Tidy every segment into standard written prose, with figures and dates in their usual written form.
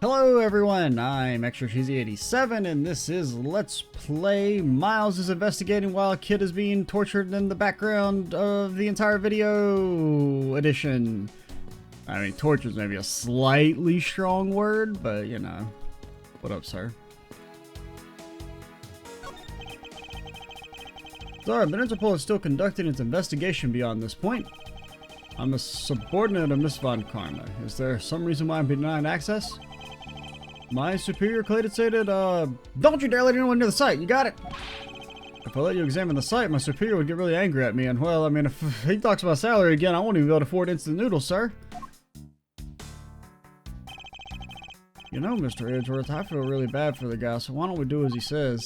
Hello everyone, I'm Extra Cheesy 87 and this is Let's Play Miles is Investigating While a Kid is Being Tortured in the Background of the Entire Video Edition. I mean, torture is maybe a slightly strong word, but you know. What up, sir? Sorry, but Interpol is still conducting its investigation beyond this point. I'm a subordinate of Miss Von Karma. Is there some reason why I'm being denied access? My superior Clayton stated, don't you dare let anyone near the site, you got it? If I let you examine the site, my superior would get really angry at me, and well, I mean, if he talks about salary again, I won't even be able to afford instant noodles, sir. You know, Mr. Edgeworth, I feel really bad for the guy, so why don't we do as he says?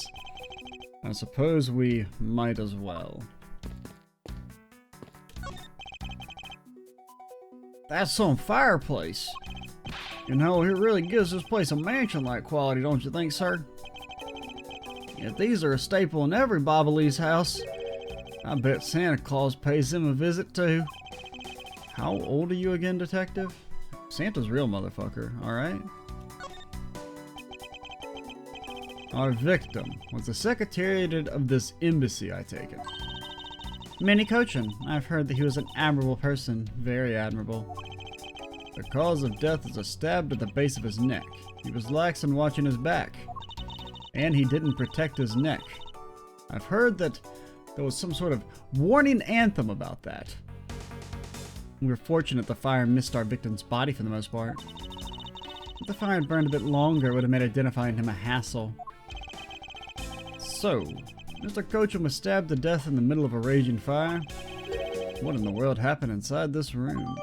I suppose we might as well. That's some fireplace. You know, it really gives this place a mansion-like quality, don't you think, sir? If these are a staple in every Bobbleese house, I bet Santa Claus pays them a visit, too. How old are you again, detective? Santa's real motherfucker, alright? Our victim was the secretariat of this embassy, I take it. Minnie Cochin. I've heard that he was an admirable person. Very admirable. The cause of death is a stab to the base of his neck. He was lax in watching his back. And he didn't protect his neck. I've heard that there was some sort of warning anthem about that. We were fortunate the fire missed our victim's body for the most part. If the fire had burned a bit longer, it would have made identifying him a hassle. So, Mr. Cochin was stabbed to death in the middle of a raging fire. What in the world happened inside this room?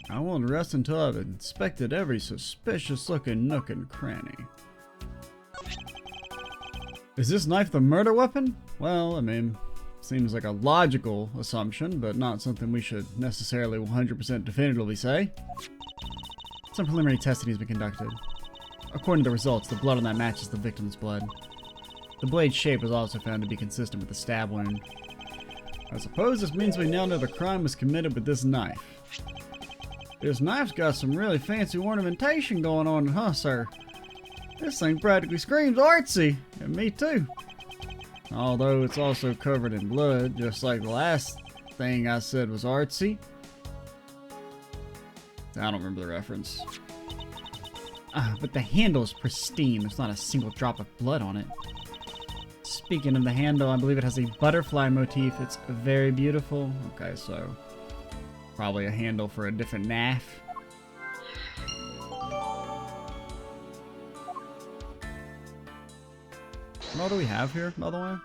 I won't rest until I've inspected every suspicious-looking nook and cranny. Is this knife the murder weapon? Well, I mean, seems like a logical assumption, but not something we should necessarily 100% definitively say. Some preliminary testing has been conducted. According to the results, the blood on that matches the victim's blood. The blade's shape was also found to be consistent with the stab wound. I suppose this means we now know the crime was committed with this knife. This knife's got some really fancy ornamentation going on, huh, sir? This thing practically screams artsy, and me too. Although it's also covered in blood, just like the last thing I said was artsy. I don't remember the reference. But the handle is pristine. There's not a single drop of blood on it. Speaking of the handle, I believe it has a butterfly motif. It's very beautiful. Okay, so probably a handle for a different knife. What do we have here, by the way?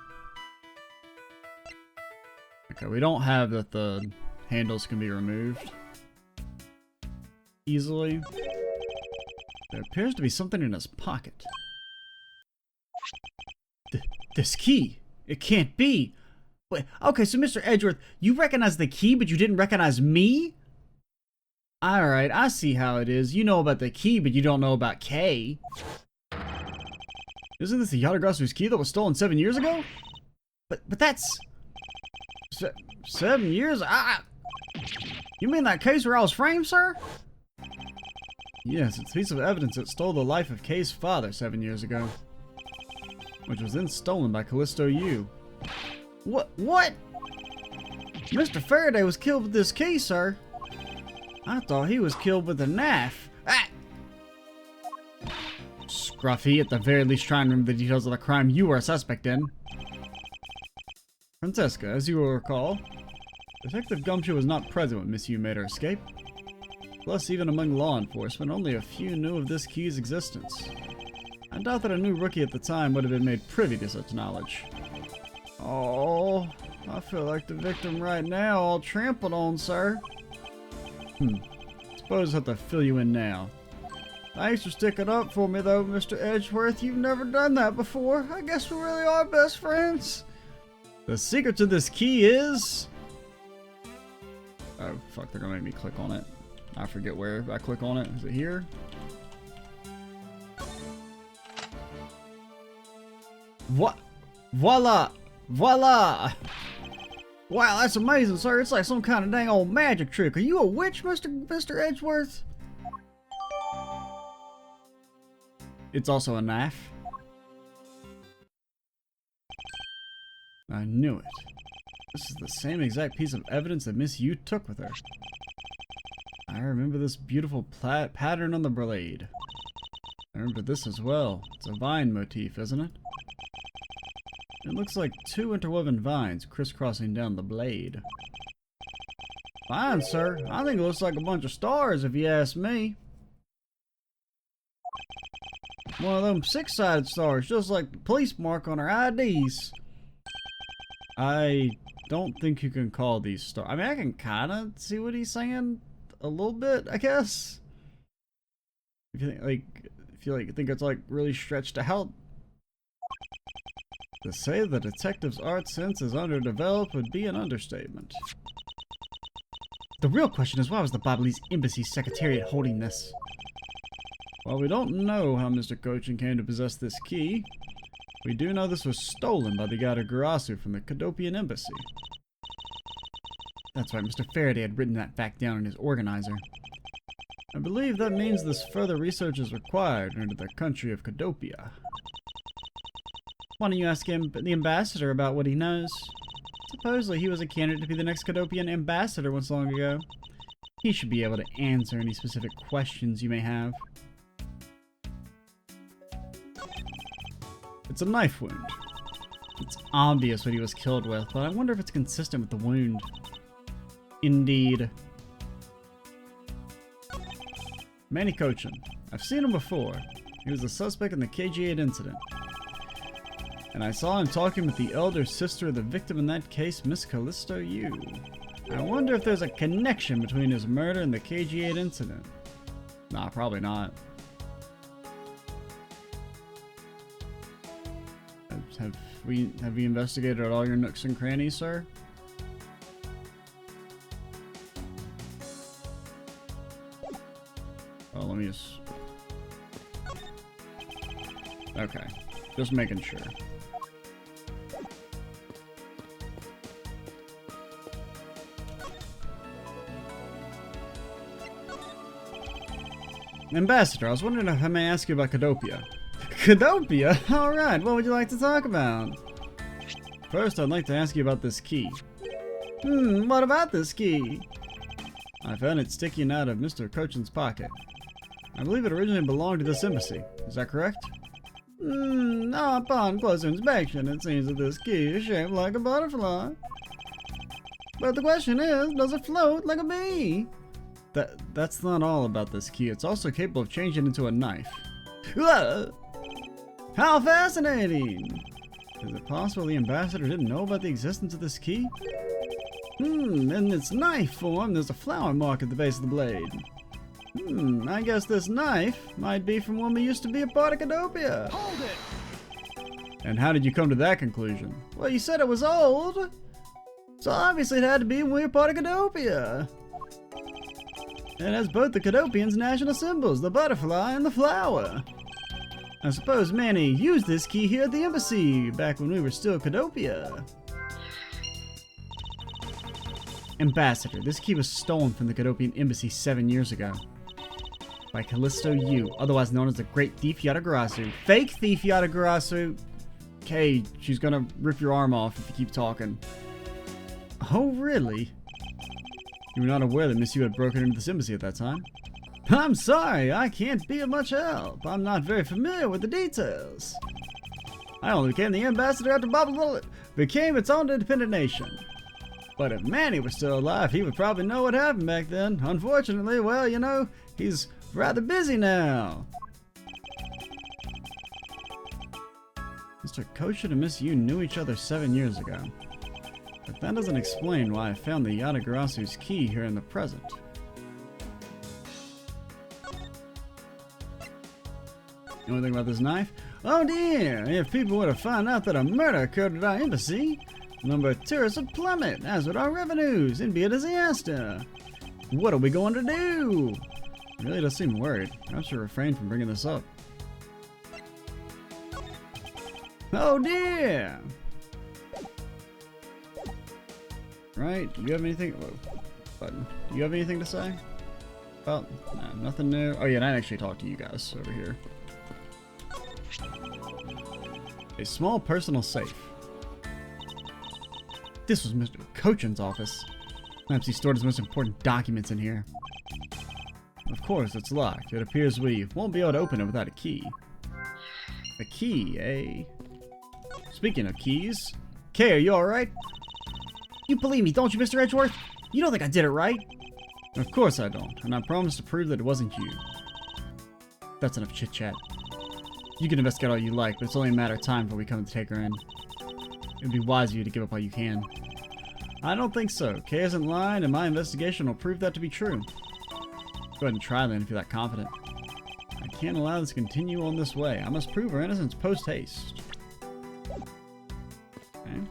Okay, we don't have that the handles can be removed easily. There appears to be something in his pocket. This key! It can't be! Wait, okay, so Mr. Edgeworth, you recognize the key, but you didn't recognize me? Alright, I see how it is. You know about the key, but you don't know about Kay. Isn't this the Yatagarasu's key that was stolen 7 years ago? But that's... 7 years? You mean that case where I was framed, sir? Yes, it's a piece of evidence that stole the life of Kay's father 7 years ago. Which was then stolen by Callisto Yu. What? Mr. Faraday was killed with this key, sir. I thought he was killed with a knife. Scruffy, at the very least try and remember the details of the crime you were a suspect in. Francesca, as you will recall, Detective Gumshoe was not present when Miss Yu made her escape. Plus, even among law enforcement, only a few knew of this key's existence. I doubt that a new rookie at the time would have been made privy to such knowledge. Oh, I feel like the victim right now, all trampled on, sir. Suppose I have to fill you in now. Thanks for sticking up for me, though, Mr. Edgeworth. You've never done that before. I guess we really are best friends. The secret to this key is... Oh, fuck, they're gonna make me click on it. I forget where I click on it. Is it here? What? Voila! Voila! Wow, that's amazing, sir. It's like some kind of dang old magic trick. Are you a witch, Mr. Edgeworth? It's also a knife. I knew it. This is the same exact piece of evidence that Miss Yu took with her. I remember this beautiful pattern on the blade. I remember this as well. It's a vine motif, isn't it? It looks like two interwoven vines crisscrossing down the blade. Fine, sir. I think it looks like a bunch of stars, if you ask me. One of them six-sided stars, just like the police mark on our IDs. I don't think you can call these stars. I mean, I can kind of see what he's saying a little bit, I guess. If you think it's like really stretched out. To say the detective's art sense is underdeveloped would be an understatement. The real question is, why was the Babalese Embassy Secretariat holding this? Well, we don't know how Mr. Kochin came to possess this key. We do know this was stolen by the Yatagarasu from the Kadopian Embassy. That's right, Mr. Faraday had written that fact down in his organizer. I believe that means this further research is required into the country of Kadopia. Why don't you ask him, the ambassador, about what he knows? Supposedly he was a candidate to be the next Kadopian ambassador once long ago. He should be able to answer any specific questions you may have. It's a knife wound. It's obvious what he was killed with, but I wonder if it's consistent with the wound. Indeed. Manny Kochin. I've seen him before. He was a suspect in the KG8 incident. And I saw him talking with the elder sister of the victim in that case, Miss Callisto Yu. I wonder if there's a connection between his murder and the KG8 incident. Nah, probably not. Have we investigated all your nooks and crannies, sir? Oh, let me just... Okay. Just making sure. Ambassador, I was wondering if I may ask you about Kadopia. Kadopia? Alright, what would you like to talk about? First, I'd like to ask you about this key. What about this key? I found it sticking out of Mr. Kochin's pocket. I believe it originally belonged to this embassy. Is that correct? Upon closer inspection, it seems that this key is shaped like a butterfly. But the question is, does it float like a bee? That's not all about this key. It's also capable of changing into a knife. How fascinating! Is it possible the ambassador didn't know about the existence of this key? In its knife form, there's a flower mark at the base of the blade. I guess this knife might be from when we used to be a part of Kadopia. Hold it! And how did you come to that conclusion? Well, you said it was old. So obviously it had to be when we were part of Kadopia. It has both the Kadopians' national symbols, the butterfly and the flower. I suppose Manny used this key here at the embassy, back when we were still Kadopia. Ambassador, this key was stolen from the Kadopian embassy 7 years ago. By Callisto Yu, otherwise known as the Great Thief Yatagarasu. Fake Thief Yatagarasu! Okay, she's gonna rip your arm off if you keep talking. Oh, really? You were not aware that Miss Yu had broken into this embassy at that time? I'm sorry, I can't be of much help. I'm not very familiar with the details. I only became the ambassador after Baba became its own independent nation. But if Manny was still alive, he would probably know what happened back then. Unfortunately, well, you know, he's rather busy now. Mr. Kochin and Miss Yu knew each other 7 years ago. But that doesn't explain why I found the Yatagarasu's key here in the present. You know anything about this knife? Oh dear, if people were to find out that a murder occurred at our embassy, the number of tourists would plummet, as would our revenues. It'd be a disaster. What are we going to do? He really does seem worried. I should refrain from bringing this up. Oh dear! Right? Do you have anything? Whoa, button. Do you have anything to say? Well, no, nothing new. Oh yeah, and I actually talked to you guys over here. A small personal safe. This was Mr. Cochin's office. Perhaps he stored his most important documents in here. Of course, it's locked. It appears we won't be able to open it without a key. A key, eh? Speaking of keys, Kay, are you alright? You believe me, don't you, Mr. Edgeworth? You don't think I did it right? Of course I don't, and I promise to prove that it wasn't you. That's enough chit-chat. You can investigate all you like, but it's only a matter of time before we come to take her in. It would be wise of you to give up while you can. I don't think so. Kay isn't lying, and my investigation will prove that to be true. Go ahead and try then if you're that confident. I can't allow this to continue on this way. I must prove her innocence post-haste. Okay.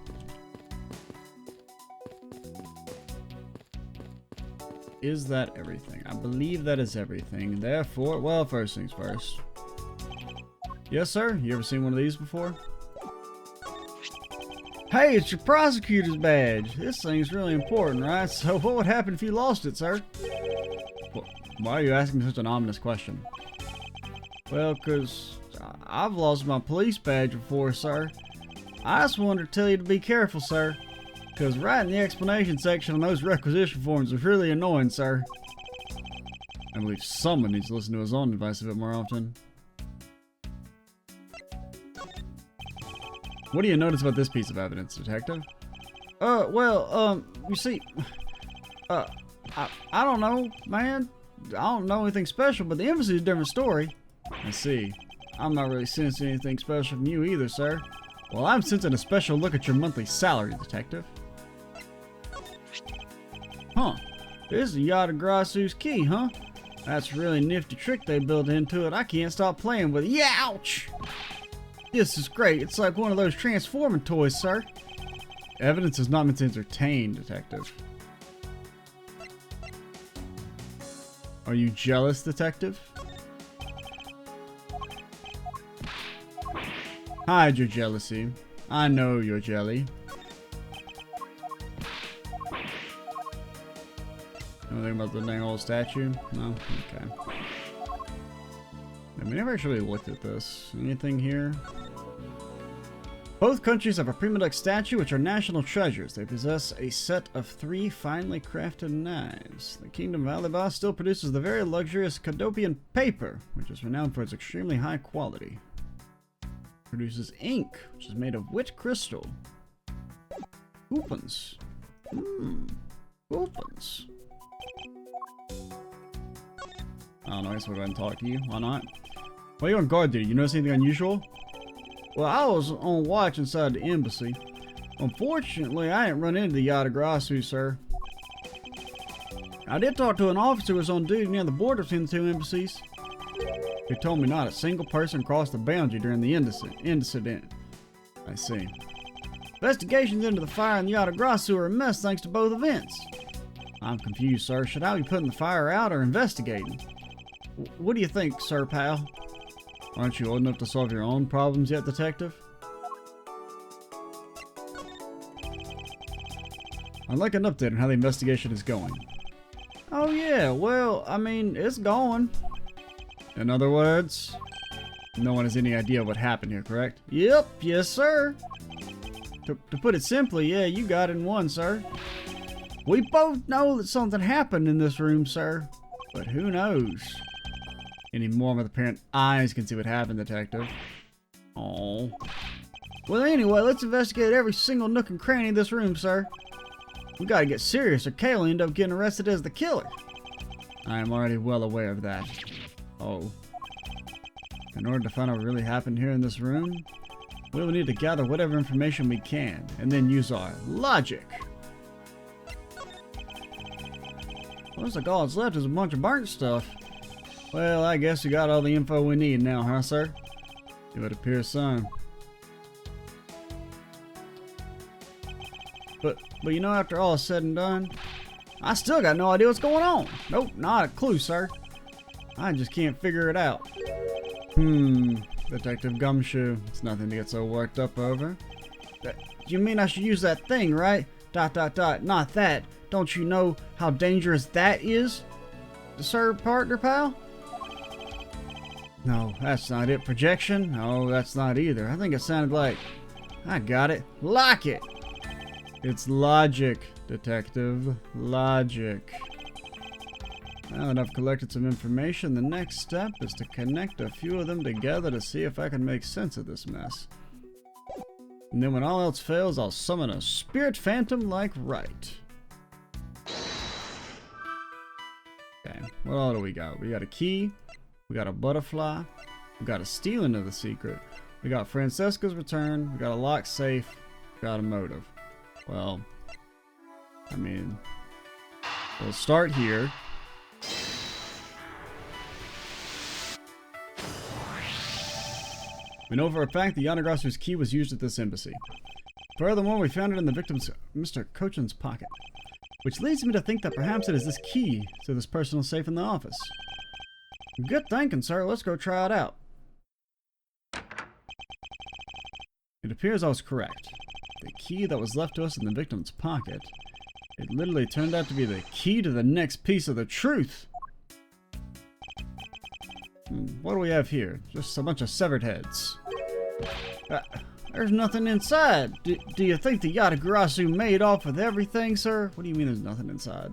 Is that everything? I believe that is everything. Therefore, well, first things first. Yes, sir? You ever seen one of these before? Hey, it's your prosecutor's badge. This thing's really important, right? So what would happen if you lost it, sir? Why are you asking such an ominous question? Well, 'cause I've lost my police badge before, sir. I just wanted to tell you to be careful, sir. 'Cause right in the explanation section on those requisition forms is really annoying, sir. I believe someone needs to listen to his own advice a bit more often. What do you notice about this piece of evidence, Detective? You see, I don't know, man. I don't know anything special, but the embassy is a different story. I see. I'm not really sensing anything special from you either, sir. Well, I'm sensing a special look at your monthly salary, Detective. Huh. This is Yata-Grasu's key, huh? That's a really nifty trick they built into it. I can't stop playing with it. Yeah, ouch! This is great. It's like one of those transforming toys, sir. Evidence is not meant to entertain, Detective. Are you jealous, Detective? Hide your jealousy. I know you're jelly. Anything about the dang old statue? No? Okay. We never actually looked at this. Anything here? Both countries have a Prima Duck statue, which are national treasures. They possess a set of 3 finely crafted knives. The Kingdom of Alibaba still produces the very luxurious Cadopian paper, which is renowned for its extremely high quality. Produces ink, which is made of wit crystal. Coupons. Coupons. I don't know, I guess we'll go ahead and talk to you. Why not? Why are you on guard, dude? You notice anything unusual? Well, I was on watch inside the embassy. Unfortunately, I didn't run into the Yata-Grasu, sir. I did talk to an officer who was on duty near the border between the 2 embassies. He told me not a single person crossed the boundary during the incident. I see. Investigations into the fire and the Yata-Grasu are a mess thanks to both events. I'm confused, sir. Should I be putting the fire out or investigating? What do you think, Sir Pal? Aren't you old enough to solve your own problems yet, Detective? I'd like an update on how the investigation is going. Oh yeah, well, I mean, it's going. In other words, no one has any idea what happened here, correct? Yep, yes sir. To put it simply, yeah, you got it in one, sir. We both know that something happened in this room, sir. But who knows? Any more with apparent eyes can see what happened, Detective. Oh. Well, anyway, let's investigate every single nook and cranny of this room, sir. We gotta get serious, or Kay will end up getting arrested as the killer. I am already well aware of that. Oh. In order to find out what really happened here in this room, we will need to gather whatever information we can, and then use our logic. Looks like all that's left is a bunch of burnt stuff. Well, I guess we got all the info we need now, huh, sir? It would appear so. But you know, after all is said and done, I still got no idea what's going on. Nope, not a clue, sir. I just can't figure it out. Detective Gumshoe. It's nothing to get so worked up over. You mean I should use that thing, right? Not that. Don't you know how dangerous that is, sir, partner pal? No, that's not it. Projection? No, that's not either. I think it sounded like... I got it. Lock it! It's logic, detective. Logic. Now that I've collected some information, the next step is to connect a few of them together to see if I can make sense of this mess. And then when all else fails, I'll summon a spirit phantom like right. Okay, what all do we got? We got a key. We got a butterfly. We got a stealing of the secret. We got Francesca's return. We got a locked safe. We got a motive. Well, I mean, we'll start here. We know for a fact that Yanagrasu's key was used at this embassy. Furthermore, we found it in the victim's, Mr. Kochin's pocket. Which leads me to think that perhaps it is this key to this personal safe in the office. Good thinking, sir. Let's go try it out. It appears I was correct. The key that was left to us in the victim's pocket, it literally turned out to be the key to the next piece of the truth. What do we have here? Just a bunch of severed heads. There's nothing inside. Do you think the Yatagarasu made off with everything, sir? What do you mean there's nothing inside?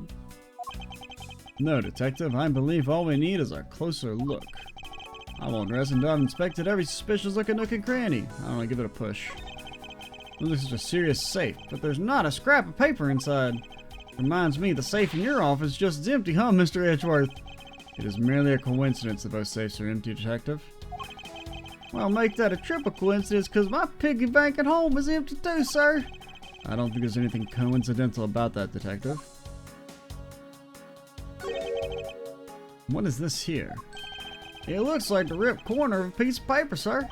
No, detective. I believe all we need is a closer look. I won't rest until I've inspected every suspicious looking nook and cranny. I don't want to give it a push. It looks like a serious safe, but there's not a scrap of paper inside. Reminds me the safe in your office is just as empty, huh, Mr. Edgeworth? It is merely a coincidence that both safes are empty, detective. Well, make that a triple coincidence, because my piggy bank at home is empty too, sir. I don't think there's anything coincidental about that, detective. What is this here? It looks like the ripped corner of a piece of paper, sir.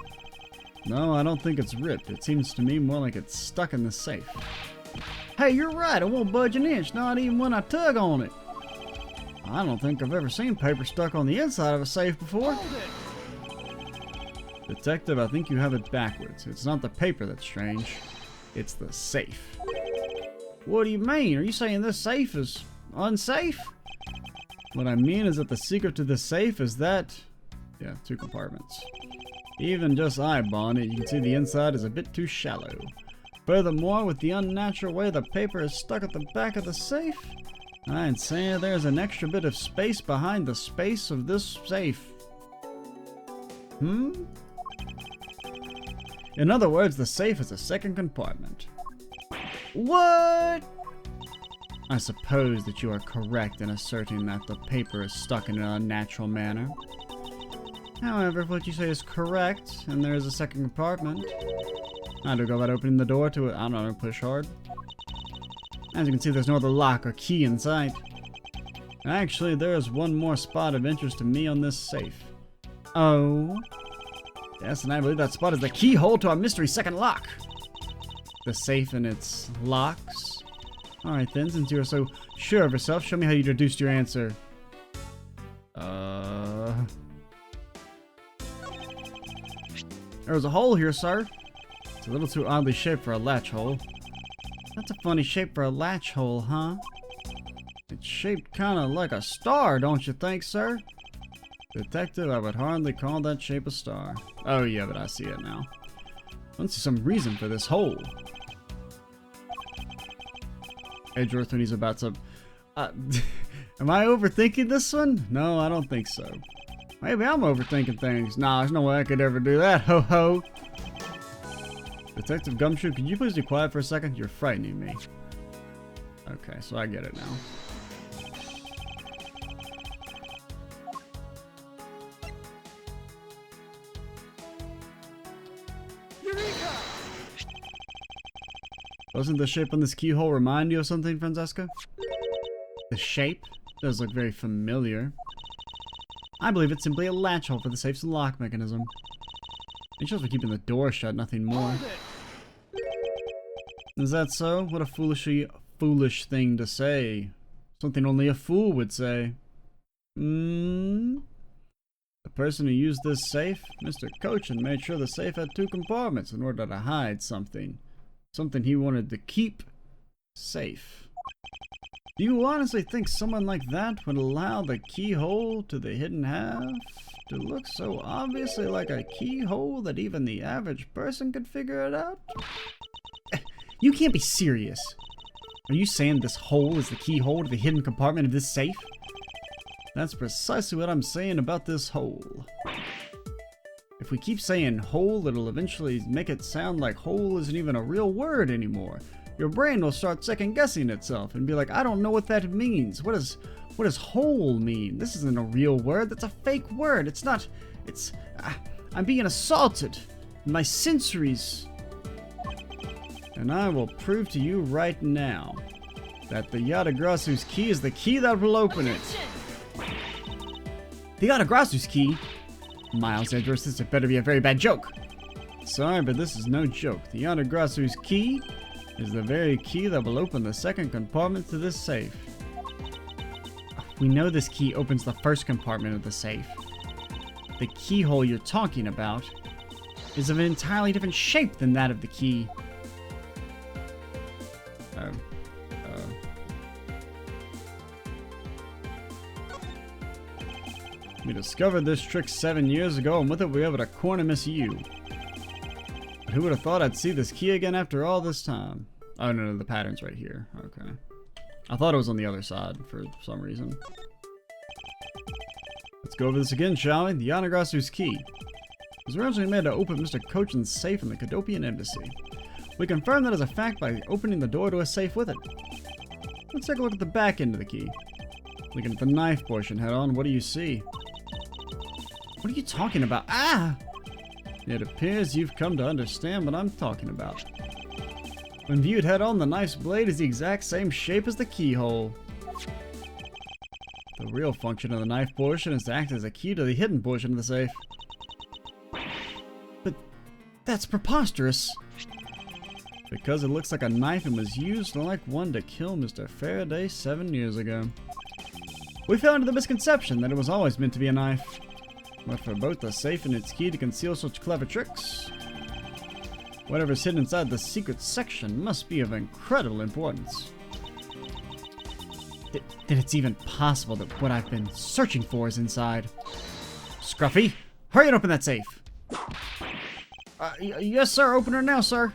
No, I don't think it's ripped. It seems to me more like it's stuck in the safe. Hey, you're right. It won't budge an inch, not even when I tug on it. I don't think I've ever seen paper stuck on the inside of a safe before. Detective, I think you have it backwards. It's not the paper that's strange. It's the safe. What do you mean? Are you saying this safe is unsafe? What I mean is that the secret to this safe is that... yeah, 2 compartments. Even just eyeballing it, you can see the inside is a bit too shallow. Furthermore, with the unnatural way the paper is stuck at the back of the safe, I'd say there's an extra bit of space behind the space of this safe. In other words, the safe is a second compartment. What? I suppose that you are correct in asserting that the paper is stuck in an unnatural manner. However, if what you say is correct, and there is a second compartment, I do go about opening the door to it. I don't know, push hard. As you can see, there's no other lock or key in sight. Actually, there is one more spot of interest to me on this safe. Oh? Yes, and I believe that spot is the keyhole to our mystery second lock. The safe and its locks? Alright then, since you're so sure of yourself, show me how you deduced your answer. There's a hole here, sir. It's a little too oddly shaped for a latch hole. That's a funny shape for a latch hole, huh? It's shaped kinda like a star, don't you think, sir? Detective, I would hardly call that shape a star. Oh yeah, but I see it now. I don't see some reason for this hole. Edgeworth, when he's about to... am I overthinking this one? No, I don't think so. Maybe I'm overthinking things. Nah, there's no way I could ever do that. Ho ho. Detective Gumshoe, could you please be quiet for a second? You're frightening me. Okay, so I get it now. Eureka! Doesn't the shape on this keyhole remind you of something, Francesca? The shape does look very familiar. I believe it's simply a latch hole for the safe's lock mechanism. It's just for keeping the door shut, nothing more. Is that so? What a foolish thing to say. Something only a fool would say. The person who used this safe, Mr. Kochin, made sure the safe had 2 compartments in order to hide something. Something he wanted to keep Safe. Do you honestly think someone like that would allow the keyhole to the hidden half to look so obviously like a keyhole that even the average person could figure it out? You can't be serious. Are you saying this hole is the keyhole to the hidden compartment of this safe? That's precisely what I'm saying about this hole. If we keep saying hole, it'll eventually make it sound like hole isn't even a real word anymore. Your brain will start second-guessing itself and be like, I don't know what that means. What does hole mean? This isn't a real word. That's a fake word. It's not. It's. I'm being assaulted. My sensories. And I will prove to you right now that the Yatagrasu's key is the key that will open it. The Yatagrasu's key? Miles Edgeworth, this better be a very bad joke. Sorry, but this is no joke. The Yatagrasu's key is the very key that will open the second compartment to this safe. We know this key opens the first compartment of the safe. The keyhole you're talking about is of an entirely different shape than that of the key. We discovered this trick 7 years ago, and with it we were able to corner Miss U. But who would have thought I'd see this key again after all this time? Oh no, the pattern's right here. Okay. I thought it was on the other side for some reason. Let's go over this again, shall we? The Yatagrasu's key was originally made to open Mr. Kochin's safe in the Cadopian Embassy. We confirmed that as a fact by opening the door to a safe with it. Let's take a look at the back end of the key. Looking at the knife portion head on, what do you see? What are you talking about? Ah! It appears you've come to understand what I'm talking about. When viewed head on, the knife's blade is the exact same shape as the keyhole. The real function of the knife portion is to act as a key to the hidden portion of the safe. But that's preposterous. Because it looks like a knife and was used like one to kill Mr. Faraday 7 years ago. We fell into the misconception that it was always meant to be a knife. But for both the safe and its key to conceal such clever tricks, whatever's hidden inside the secret section must be of incredible importance. That it's even possible that what I've been searching for is inside. Scruffy, hurry and open that safe. Yes, sir. Open her now, sir.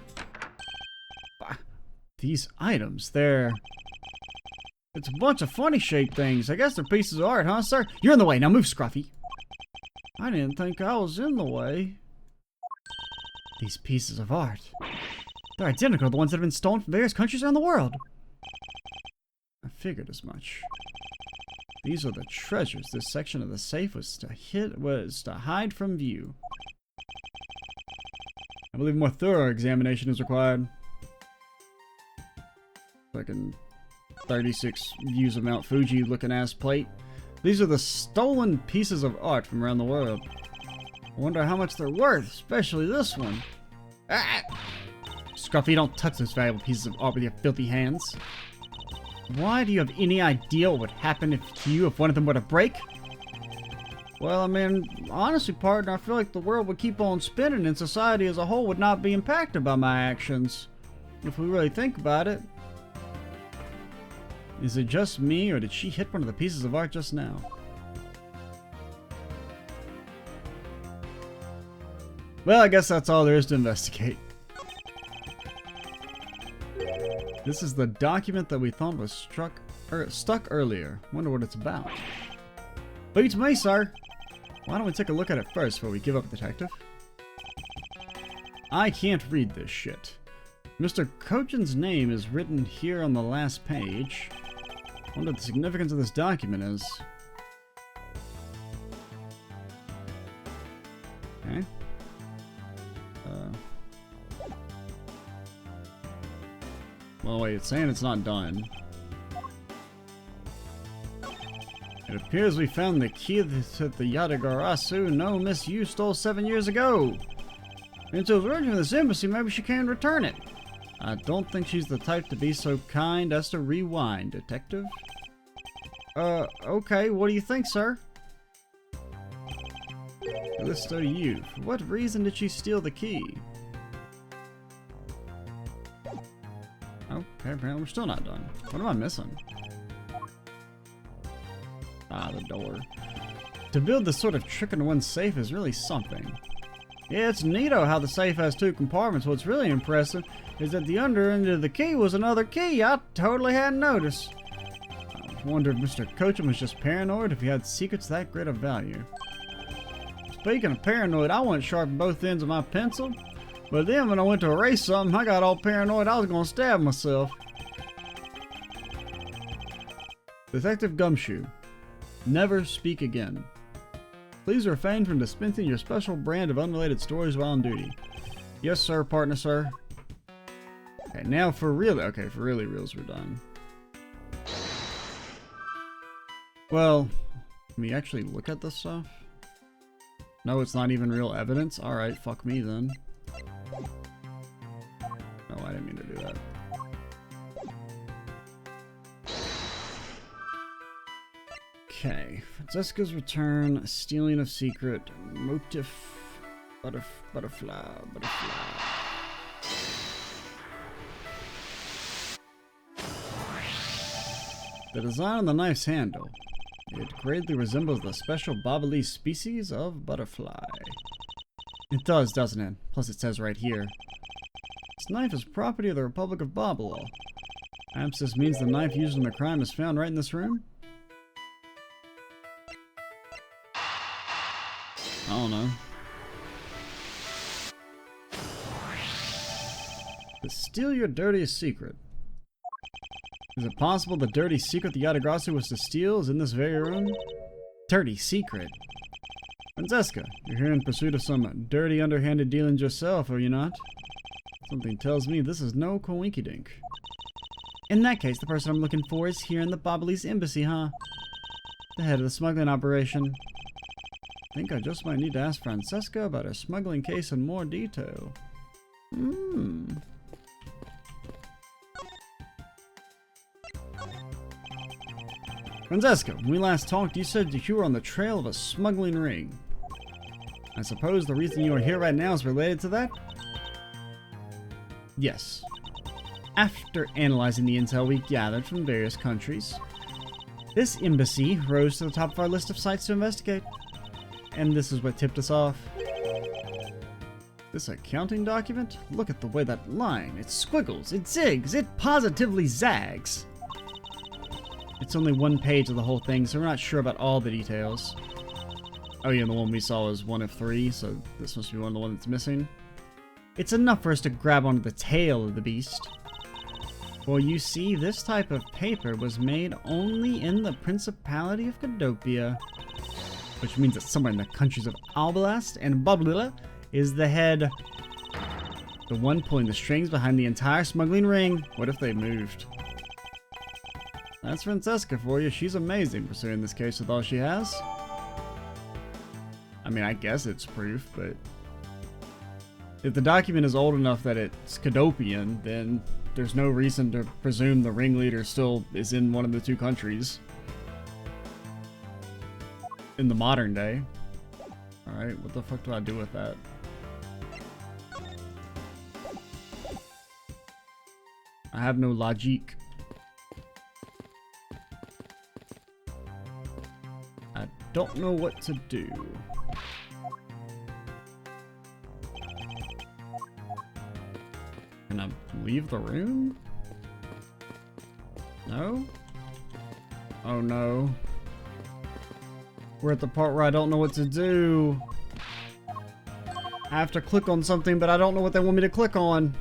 These items, it's a bunch of funny shaped things. I guess they're pieces of art, huh, sir? You're in the way. Now move, Scruffy. I didn't think I was in the way. These pieces of art. They're identical to the ones that have been stolen from various countries around the world. I figured as much. These are the treasures this section of the safe was to hide from view. I believe a more thorough examination is required. Fucking 36 views of Mount Fuji looking ass plate. These are the stolen pieces of art from around the world. I wonder how much they're worth, especially this one. Ah! Scruffy, don't touch those valuable pieces of art with your filthy hands. Why, do you have any idea what would happen if one of them were to break? Well, I mean, honestly, partner, I feel like the world would keep on spinning and society as a whole would not be impacted by my actions. If we really think about it. Is it just me, or did she hit one of the pieces of art just now? Well, I guess that's all there is to investigate. This is the document that we thought was stuck earlier. Wonder what it's about. Beats me, sir. Why don't we take a look at it first before we give up, detective? I can't read this shit. Mr. Kochin's name is written here on the last page. Wonder what the significance of this document is. Okay. Well, wait, it's saying it's not done. It appears we found the key to the Yatagarasu no Miss U stole 7 years ago. Until it's working for this embassy, maybe she can return it. I don't think she's the type to be so kind as to rewind, detective. Okay, what do you think, sir? Let's study you. For what reason did she steal the key? Okay, apparently we're still not done. What am I missing? Ah, the door. To build this sort of trick into one safe is really something. Yeah, it's neato how the safe has 2 compartments. What's really impressive is that the under end of the key was another key. I totally hadn't noticed. I wonder if Mr. Coachum was just paranoid, if he had secrets that great of value. Speaking of paranoid, I went sharp both ends of my pencil, but then when I went to erase something, I got all paranoid I was going to stab myself. Detective Gumshoe. Never speak again. Please refrain from dispensing your special brand of unrelated stories while on duty. Yes, sir, partner, sir. Okay, now for real. Okay, for really reals, we're done. Well, can we actually look at this stuff? No, it's not even real evidence? Alright, fuck me then. No, I didn't mean to do that. Okay, Francesca's return, stealing of secret, motif, butterfly. The design on the knife's handle. It greatly resembles the special Babalee species of butterfly. It does, doesn't it? Plus it says right here. This knife is property of the Republic of Babala. Perhaps this means the knife used in the crime is found right in this room? I don't know. To steal your dirtiest secret. Is it possible the dirty secret the Yatagrasu was to steal is in this very room? Dirty secret? Francesca, you're here in pursuit of some dirty, underhanded dealings yourself, are you not? Something tells me this is no coinkydink. In that case, the person I'm looking for is here in the Babalee's embassy, huh? The head of the smuggling operation. I think I just might need to ask Francesca about her smuggling case in more detail. Francesca, when we last talked, you said that you were on the trail of a smuggling ring. I suppose the reason you are here right now is related to that? Yes. After analyzing the intel we gathered from various countries, this embassy rose to the top of our list of sites to investigate. And this is what tipped us off. This accounting document? Look at the way that line, it squiggles, it zigs, it positively zags. It's only 1 page of the whole thing, so we're not sure about all the details. Oh yeah, and the one we saw is 1 of 3, so this must be one of the ones that's missing. It's enough for us to grab onto the tail of the beast. Well, you see, this type of paper was made only in the Principality of Cadopia. Which means that somewhere in the countries of Albalast and Bablila is the head. The one pulling the strings behind the entire smuggling ring. What if they moved? That's Francesca for you. She's amazing pursuing this case with all she has. I mean, I guess it's proof, but if the document is old enough that it's Cadopian, then there's no reason to presume the ringleader still is in one of the 2 countries. In the modern day. Alright, what the fuck do I do with that? I have no logic. I don't know what to do. Can I leave the room? No? Oh no. We're at the part where I don't know what to do. I have to click on something, but I don't know what they want me to click on.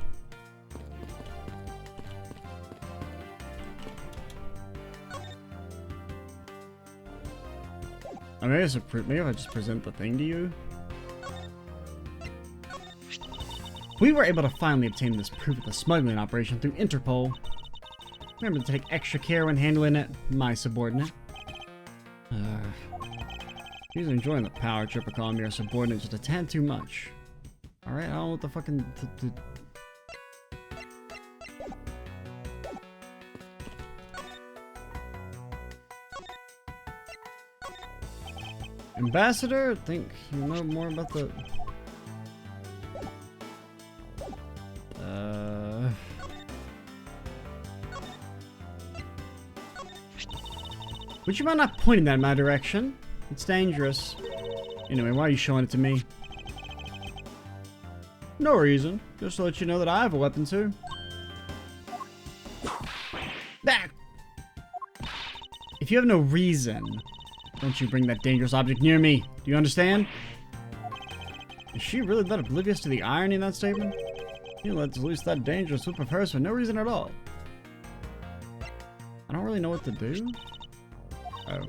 I mean, maybe if I just present the thing to you. We were able to finally obtain this proof of the smuggling operation through Interpol. Remember to take extra care when handling it, my subordinate. He's enjoying the power trip of calling me our subordinate just a tad too much. Alright, I don't know what the fucking... Ambassador, think you know more about the... Would you mind not pointing that in my direction? It's dangerous. Anyway, why are you showing it to me? No reason. Just to let you know that I have a weapon too. Ah! If you have no reason, don't you bring that dangerous object near me. Do you understand? Is she really that oblivious to the irony in that statement? You let loose that dangerous whip of hers for no reason at all. I don't really know what to do. Oh.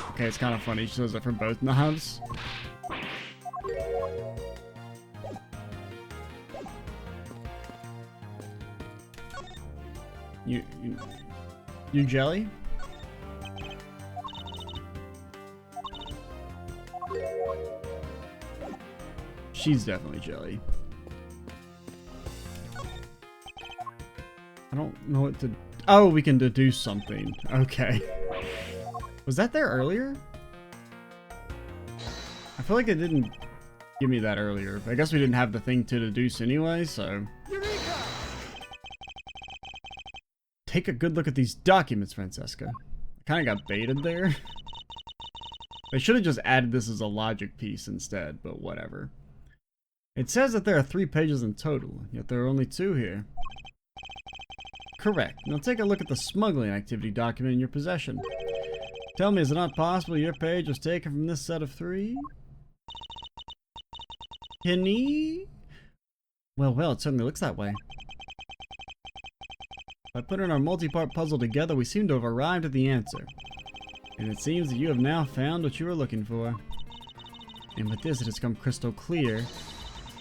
Okay, it's kind of funny. She does it for both knives. You jelly? She's definitely jelly. I don't know what to... Oh, we can deduce something. Okay. Was that there earlier? I feel like it didn't give me that earlier. I guess we didn't have the thing to deduce anyway, so... Take a good look at these documents, Francesca. I kind of got baited there. They should have just added this as a logic piece instead, but whatever. It says that there are 3 pages in total, yet there are only 2 here. Correct. Now take a look at the smuggling activity document in your possession. Tell me, is it not possible your page was taken from this set of 3? Penny? Well, it certainly looks that way. By putting our multi-part puzzle together, we seem to have arrived at the answer. And it seems that you have now found what you were looking for. And with this, it has become crystal clear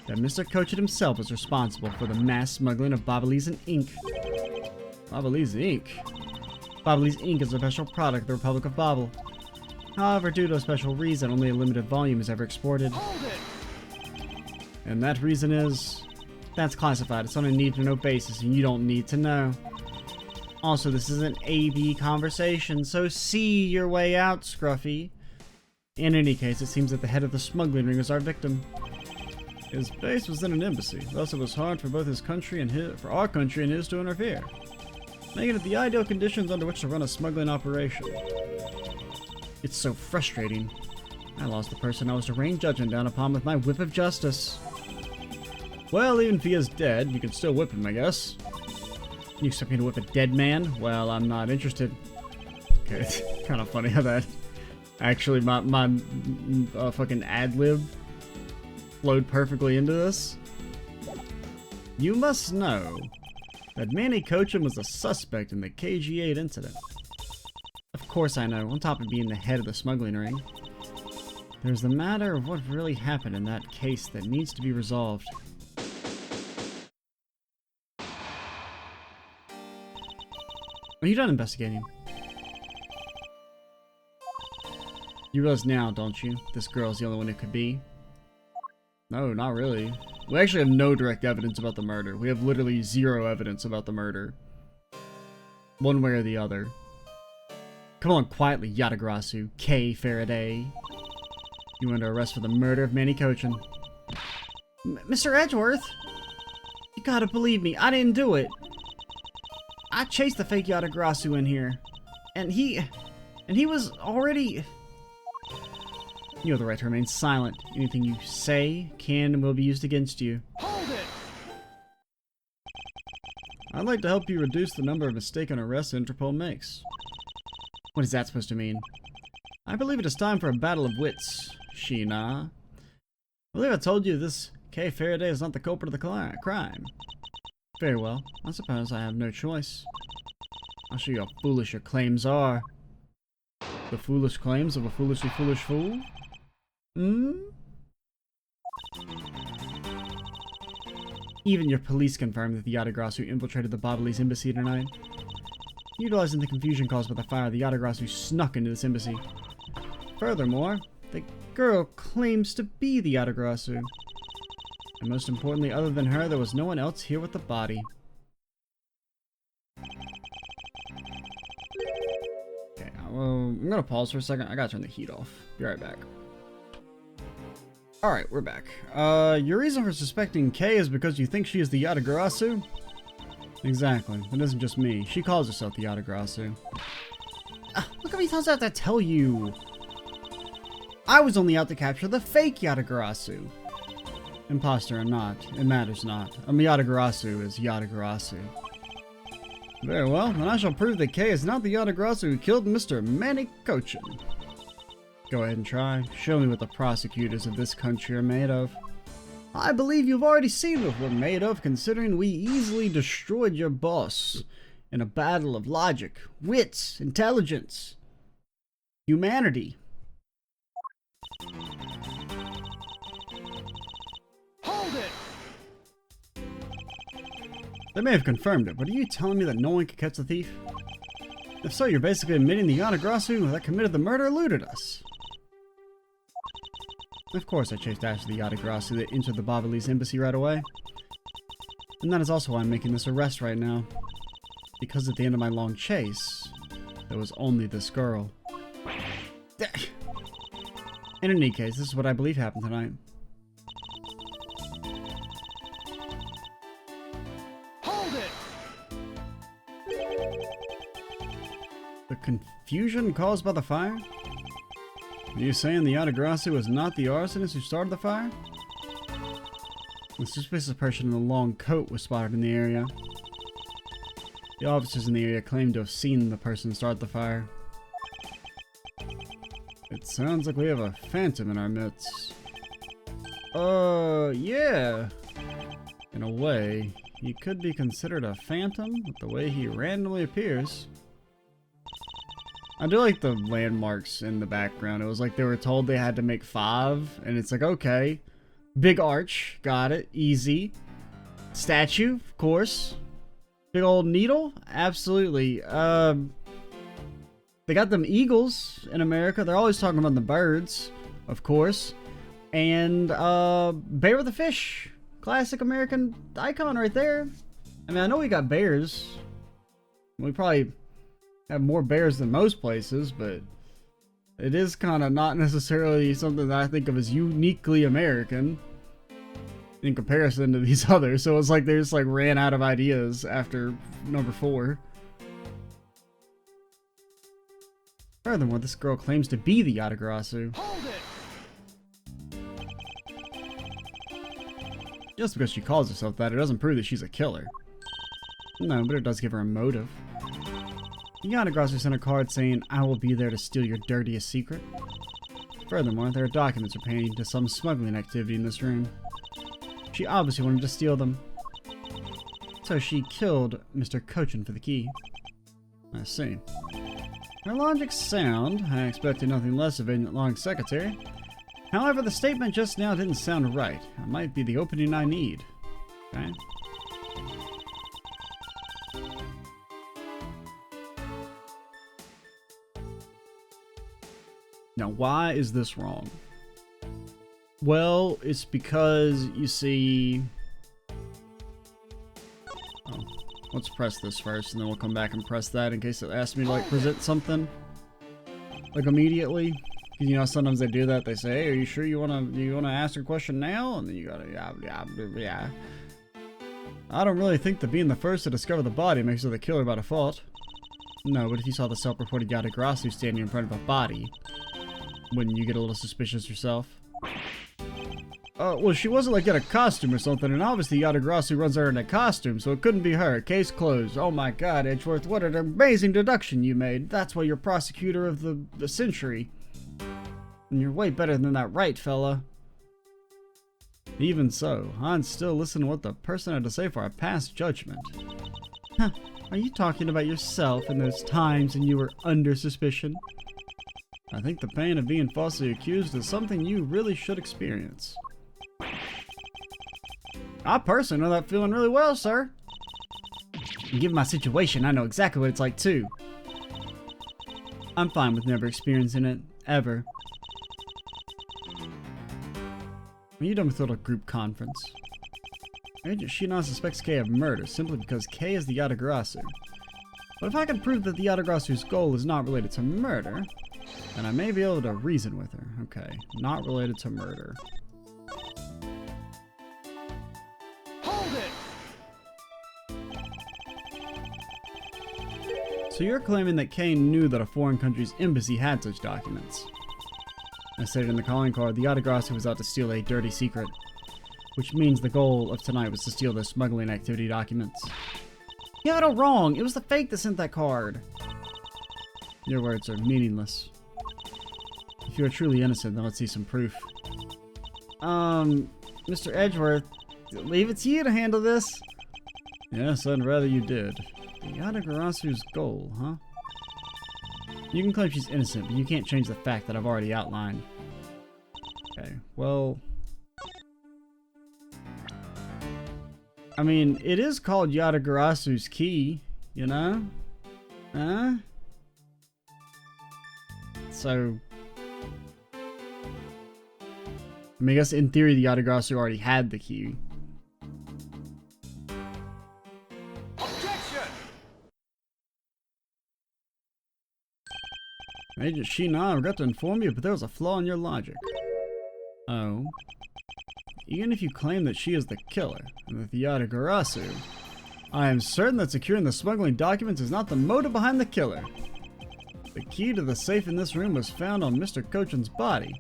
that Mr. Cochet himself was responsible for the mass smuggling of Bobolizan ink. Bobolizan ink? Bobolizan ink is a special product of the Republic of Bobble. However, due to a special reason, only a limited volume is ever exported. And that reason is... that's classified. It's on a need-to-know basis, and you don't need to know. Also, this is an A-B conversation, so see your way out, Scruffy. In any case, it seems that the head of the smuggling ring is our victim. His base was in an embassy, thus it was hard for both his country and for our country and his to interfere, making it the ideal conditions under which to run a smuggling operation. It's so frustrating. I lost the person I was to rain judgment down upon with my whip of justice. Well, even if he is dead, you can still whip him, I guess. You expect me to whip a dead man? Well, I'm not interested. Okay, it's kind of funny how that actually my fucking ad-lib flowed perfectly into this. You must know that Manny Cochem was a suspect in the KG-8 incident. Of course I know, on top of being the head of the smuggling ring. There's the matter of what really happened in that case that needs to be resolved. Are you done investigating? You realize now, don't you? This girl's the only one it could be. No, not really. We actually have no direct evidence about the murder. We have literally 0 evidence about the murder. One way or the other. Come on, quietly, Yatagrasu. K. Faraday. You were under arrest for the murder of Manny Cochem. Mr. Edgeworth? You gotta believe me, I didn't do it. I chased the fake Yatagrasu in here. And he was already... You have the right to remain silent. Anything you say can and will be used against you. Hold it! I'd like to help you reduce the number of mistaken arrests Interpol makes. What is that supposed to mean? I believe it is time for a battle of wits, Sheena. I believe I told you this K. Faraday is not the culprit of the crime. Very well. I suppose I have no choice. I'll show you how foolish your claims are. The foolish claims of a foolishly foolish fool? Even your police confirmed that the Yatagrasu infiltrated the Bobolese embassy tonight. Utilizing the confusion caused by the fire, the Yatagrasu snuck into this embassy. Furthermore, the girl claims to be the Yatagrasu. And most importantly, other than her, there was no one else here with the body. Okay, well, I'm gonna pause for a second. I gotta turn the heat off. Be right back. Alright, we're back. Your reason for suspecting Kay is because you think she is the Yatagrasu? Exactly. It isn't just me. She calls herself the Yatagrasu. Look how many times I have to tell you. I was only out to capture the fake Yatagarasu. Imposter or not, it matters not. Yatagarasu is Yatagarasu. Very well, then I shall prove that Kay is not the Yatagarasu who killed Mr. Manny Kochin. Go ahead and try. Show me what the prosecutors of this country are made of. I believe you've already seen what we're made of, considering we easily destroyed your boss in a battle of logic, wits, intelligence, humanity. Hold it! They may have confirmed it, but are you telling me that no one could catch the thief? If so, you're basically admitting the Yatagarasu that committed the murder eluded us. Of course I chased after the Yatagarasu that entered the Babyliss embassy right away. And that is also why I'm making this arrest right now. Because at the end of my long chase, there was only this girl. In any case, this is what I believe happened tonight. Hold it! The confusion caused by the fire? Are you saying the Yatagarasu was not the arsonist who started the fire? The suspicious person in the long coat was spotted in the area. The officers in the area claimed to have seen the person start the fire. It sounds like we have a phantom in our midst. Yeah. In a way, he could be considered a phantom with the way he randomly appears. I do like the landmarks in the background. It was like they were told they had to make 5, and it's like, okay. Big arch, got it, easy. Statue, of course. Big old needle, absolutely. They got them eagles in America. They're always talking about the birds, of course. And bear with a fish, classic American icon right there. I mean, I know we got bears. We probably have more bears than most places, but it is kind of not necessarily something that I think of as uniquely American in comparison to these others. So it's like they just like ran out of ideas after number 4. Furthermore, this girl claims to be the Yatagarasu. Hold it! Just because she calls herself that, it doesn't prove that she's a killer. No, but it does give her a motive. The Yatagarasu sent a card saying, "I will be there to steal your dirtiest secret." Furthermore, there are documents pertaining to some smuggling activity in this room. She obviously wanted to steal them. So she killed Mr. Kochin for the key. I see. Her logic's sound. I expected nothing less of a long secretary. However, the statement just now didn't sound right. It might be the opening I need. Okay. Now, why is this wrong? Well, it's because, you see... Oh, let's press this first, and then we'll come back and press that in case it asks me to, like, present something. Like, immediately. Because, you know, sometimes they do that. They say, "Hey, are you sure you wanna ask a question now?" And then you gotta, yeah. I don't really think that being the first to discover the body makes her the killer by default. No, but if you saw the self-reported Yatagarasu standing in front of a body, wouldn't you get a little suspicious yourself? Well, she wasn't like in a costume or something, and obviously Yatagarasu runs her in a costume, so it couldn't be her. Case closed. Oh my god, Edgeworth, what an amazing deduction you made. That's why you're prosecutor of the century. And you're way better than that, right, fella? Even so, I'd still listen to what the person had to say for a past judgment. Huh, are you talking about yourself and those times when you were under suspicion? I think the pain of being falsely accused is something you really should experience. I personally know that feeling really well, sir. And given my situation, I know exactly what it's like too. I'm fine with never experiencing it, ever. Are you done with the little group conference? Agent Shinon suspects Kay of murder simply because Kay is the Yatagarasu. But if I can prove that the Yatagarasu's goal is not related to murder, then I may be able to reason with her. Okay, not related to murder. So you're claiming that Kane knew that a foreign country's embassy had such documents. As stated in the calling card, the Yatagrasu was out to steal a dirty secret, which means the goal of tonight was to steal the smuggling activity documents. You have it all wrong. It was the fake that sent that card. Your words are meaningless. If you are truly innocent, then let's see some proof. Mr. Edgeworth, leave it to you to handle this. Yes, I'd rather you did. The Yatagarasu's goal, huh? You can claim she's innocent, but you can't change the fact that I've already outlined. Okay, well... I mean, it is called Yatagarasu's key, you know? Huh? So... I mean, I guess in theory the Yatagarasu already had the key. Objection! Agent Shina, I regret to inform you, but there was a flaw in your logic. Oh. Even if you claim that she is the killer, and that the Yatagarasu, I am certain that securing the smuggling documents is not the motive behind the killer. The key to the safe in this room was found on Mr. Kochan's body.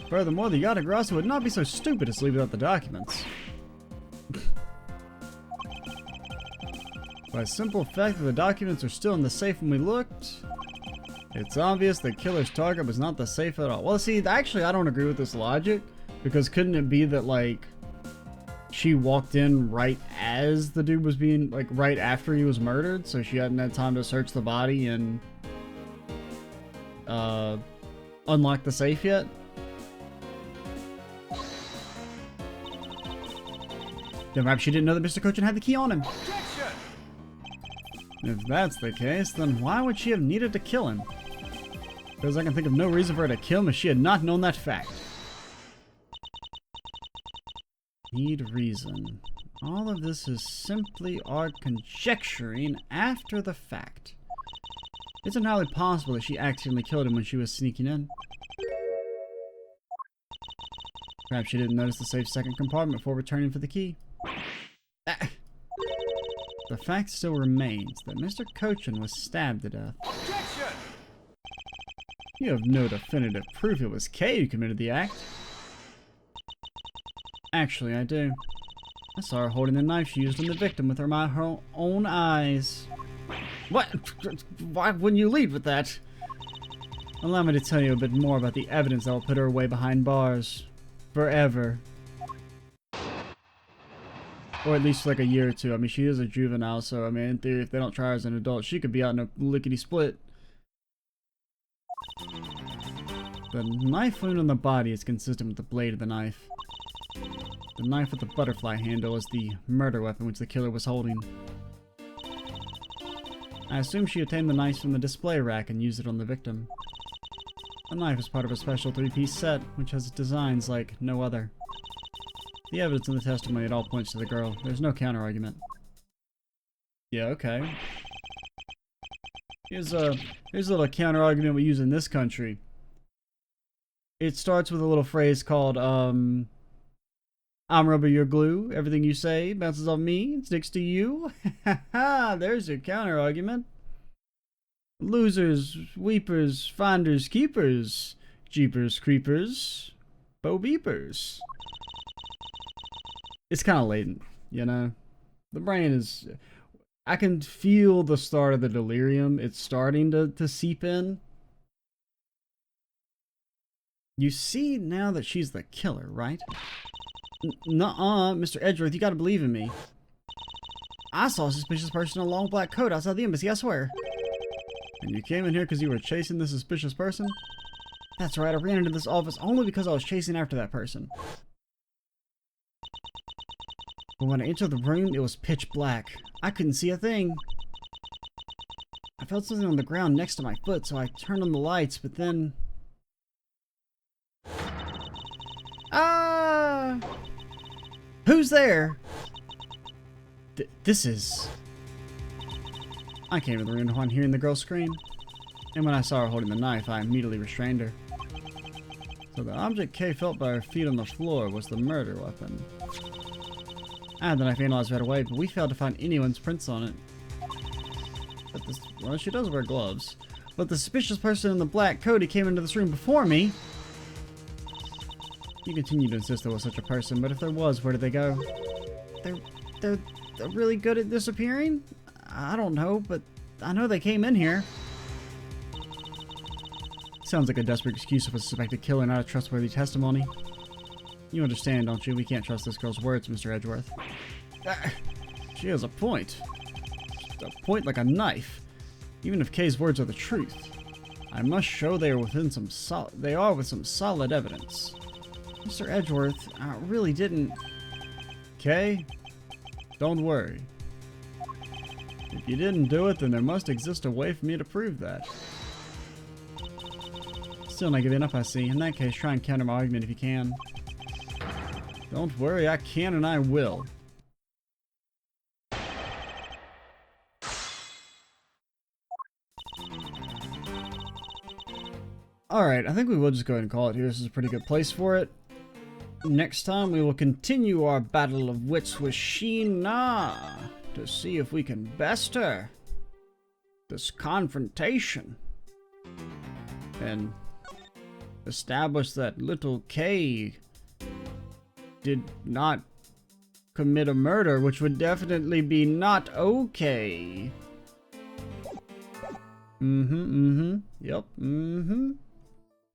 Furthermore, the Yatagarasu would not be so stupid as to leave without the documents. By simple fact that the documents are still in the safe when we looked, it's obvious the killer's target was not the safe at all. Well, see, actually, I don't agree with this logic, because couldn't it be that, like, she walked in right as the dude was being, like, right after he was murdered, so she hadn't had time to search the body and, unlock the safe yet? Then perhaps she didn't know that Mr. Kochan had the key on him. Objection! If that's the case, then why would she have needed to kill him? Because I can think of no reason for her to kill him if she had not known that fact. Need reason. All of this is simply our conjecturing after the fact. It's entirely possible that she accidentally killed him when she was sneaking in. Perhaps she didn't notice the safe's second compartment before returning for the key. The fact still remains that Mr. Kochan was stabbed to death. Objection! You have no definitive proof it was Kay who committed the act. Actually, I do. I saw her holding the knife she used on the victim with her own eyes. What? Why wouldn't you lead with that? Allow me to tell you a bit more about the evidence that will put her away behind bars. Forever. Or at least for like a year or two. I mean, she is a juvenile, so I mean, in theory, if they don't try her as an adult, she could be out in a lickety-split. The knife wound on the body is consistent with the blade of the knife. The knife with the butterfly handle is the murder weapon which the killer was holding. I assume she obtained the knife from the display rack and used it on the victim. The knife is part of a special 3-piece set, which has designs like no other. The evidence in the testimony at all points to the girl. There's no counter-argument. Yeah, okay. Here's a little counter-argument we use in this country. It starts with a little phrase called, I'm rubber, you're glue. Everything you say bounces off me and sticks to you. Ha ha! There's your counter-argument. Losers, weepers, finders, keepers, jeepers, creepers, bo beepers. It's kind of latent, you know? The brain is... I can feel the start of the delirium. It's starting to seep in. You see now that she's the killer, right? Nuh-uh, Mr. Edgeworth, you gotta believe in me. I saw a suspicious person in a long black coat outside the embassy, I swear. And you came in here because you were chasing the suspicious person? That's right, I ran into this office only because I was chasing after that person. But when I entered the room, it was pitch black. I couldn't see a thing. I felt something on the ground next to my foot, so I turned on the lights, but then... Ah! Who's there? This is... I came to the room upon hearing the girl scream. And when I saw her holding the knife, I immediately restrained her. So the object Kay felt by her feet on the floor was the murder weapon. I had the knife analyzed right away, but we failed to find anyone's prints on it. But this, well, she does wear gloves. But the suspicious person in the black coat who came into this room before me. You continue to insist there was such a person, but if there was, where did they go? They're really good at disappearing? I don't know, but I know they came in here. Sounds like a desperate excuse of a suspected killer, not a trustworthy testimony. You understand, don't you? We can't trust this girl's words, Mr. Edgeworth. She has a point. A point like a knife. Even if Kay's words are the truth, I must show they are within some with some solid evidence. Mr. Edgeworth, I really didn't. Kay, don't worry. If you didn't do it, then there must exist a way for me to prove that. Still not giving up, I see. In that case, try and counter my argument if you can. Don't worry, I can and I will. Alright, I think we will just go ahead and call it here. This is a pretty good place for it. Next time, we will continue our battle of wits with Sheena to see if we can best her. This confrontation. And establish that little Kay did not commit a murder, which would definitely be not okay. Yep,